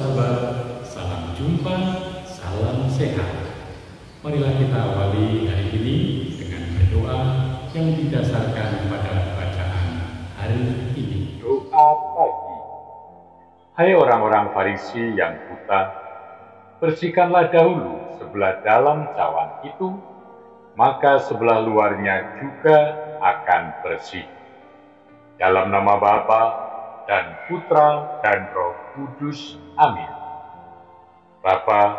sahabat, salam jumpa, salam sehat. Marilah kita awali hari ini dengan berdoa yang didasarkan pada bacaan hari ini. Doa pagi. Hai orang-orang Farisi yang buta, bersihkanlah dahulu sebelah dalam cawan itu, maka sebelah luarnya juga akan bersih. Dalam nama Bapa dan Putra dan Roh Kudus. Amin. Bapa,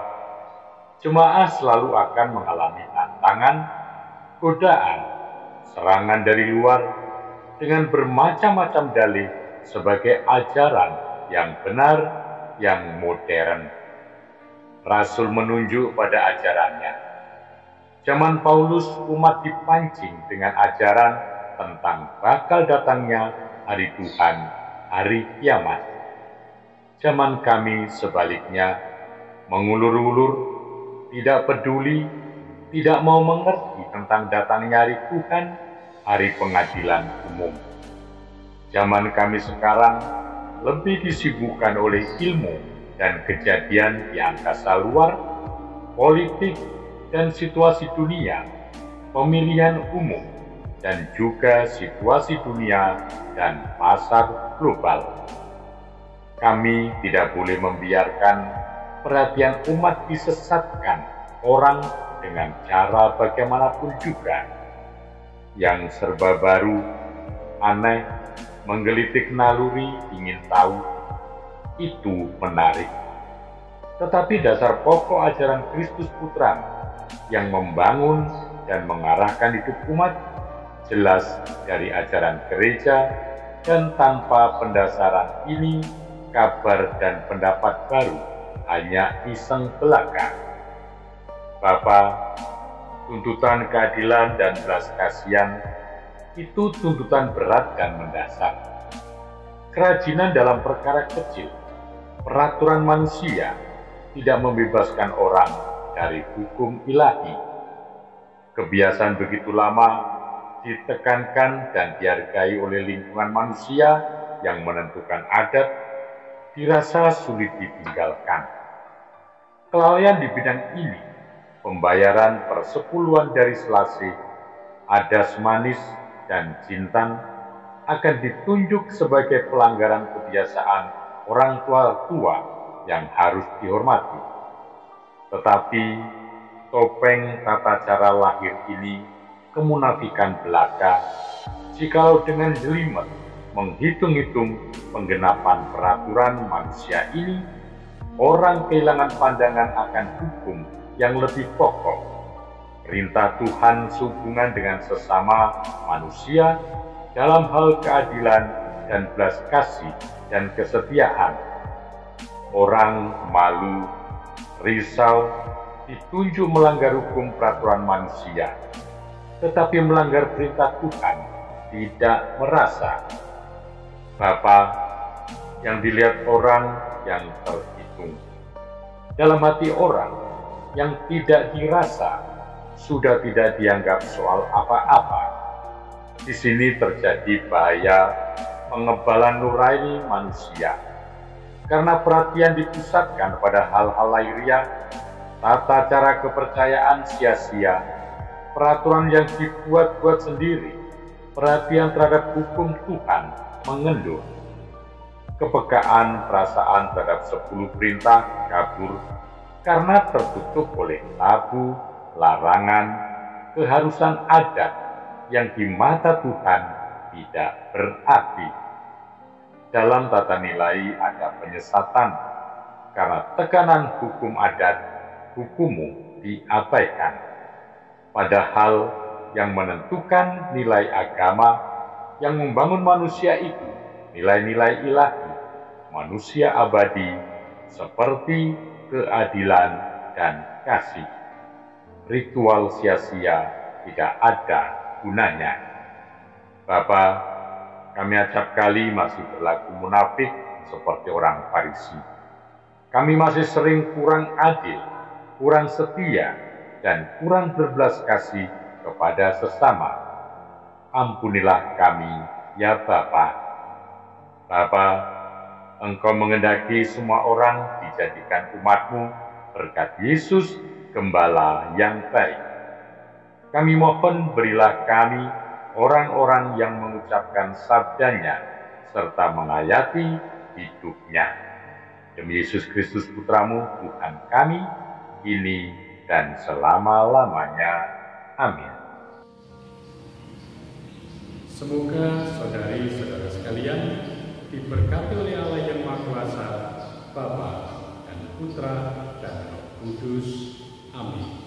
jemaah selalu akan mengalami tantangan, godaan, serangan dari luar dengan bermacam-macam dalih sebagai ajaran yang benar, yang modern. Rasul menunjuk pada ajarannya. Zaman Paulus, umat dipancing dengan ajaran tentang bakal datangnya hari Tuhan, hari kiamat. Zaman kami sebaliknya, mengulur-ulur, tidak peduli, tidak mau mengerti tentang datangnya hari Tuhan, hari pengadilan umum. Zaman kami sekarang lebih disibukkan oleh ilmu dan kejadian di angkasa luar, politik dan situasi dunia, pemilihan umum, dan juga situasi dunia dan pasar global. Kami tidak boleh membiarkan perhatian umat disesatkan orang dengan cara bagaimanapun juga. Yang serba baru, aneh, menggelitik naluri, ingin tahu, itu menarik. Tetapi dasar pokok ajaran Kristus Putra yang membangun dan mengarahkan hidup umat jelas dari ajaran gereja, dan tanpa pendasaran ini kabar dan pendapat baru hanya iseng belaka. Bapa, tuntutan keadilan dan belas kasihan itu tuntutan berat dan mendasar. Kerajinan dalam perkara kecil, peraturan manusia tidak membebaskan orang dari hukum ilahi. Kebiasaan begitu lama ditekankan dan dihargai oleh lingkungan manusia yang menentukan adat, dirasa sulit ditinggalkan. Kelalaian di bidang ini, pembayaran persepuluhan dari selasih, adas manis, dan jintan akan ditunjuk sebagai pelanggaran kebiasaan orang tua yang harus dihormati. Tetapi topeng tata cara lahir ini kemunafikan belaka, jikalau dengan jelimet menghitung-hitung penggenapan peraturan manusia ini, orang kehilangan pandangan akan hukum yang lebih pokok. Perintah Tuhan sehubungan dengan sesama manusia dalam hal keadilan dan belas kasih dan kesetiaan. Orang malu, risau, ditunjuk melanggar hukum peraturan manusia, tetapi melanggar perintah Tuhan tidak merasa. Bapa, yang dilihat orang yang terhitung, dalam hati orang yang tidak dirasa, sudah tidak dianggap soal apa-apa. Di sini terjadi bahaya pengebalan nurani manusia, karena perhatian dipusatkan pada hal-hal lahiriah, tata cara kepercayaan sia-sia, peraturan yang dibuat-buat sendiri, perhatian terhadap hukum Tuhan mengendur. Kepekaan perasaan terhadap 10 perintah kabur karena tertutup oleh tabu, larangan, keharusan adat yang di mata Tuhan tidak berarti. Dalam tata nilai ada penyesatan karena tekanan hukum adat, hukummu diabaikan. Padahal yang menentukan nilai agama yang membangun manusia itu nilai-nilai ilahi, manusia abadi seperti keadilan dan kasih. Ritual sia-sia tidak ada gunanya. Bapa, kami acap kali masih berlaku munafik seperti orang Farisi. Kami masih sering kurang adil, kurang setia, dan kurang berbelas kasih kepada sesama. Ampunilah kami, ya Bapa. Bapa, Engkau mengendaki semua orang dijadikan umat-Mu berkat Yesus, Gembala yang baik. Kami mohon berilah kami orang-orang yang mengucapkan sabdanya serta menghayati hidupnya. Demi Yesus Kristus Putra-Mu, Tuhan kami, kini dan selama-lamanya. Amin. Semoga saudari-saudara sekalian diberkati oleh Allah yang Maha Kuasa, Bapa dan Putra dan Roh Kudus. Amin.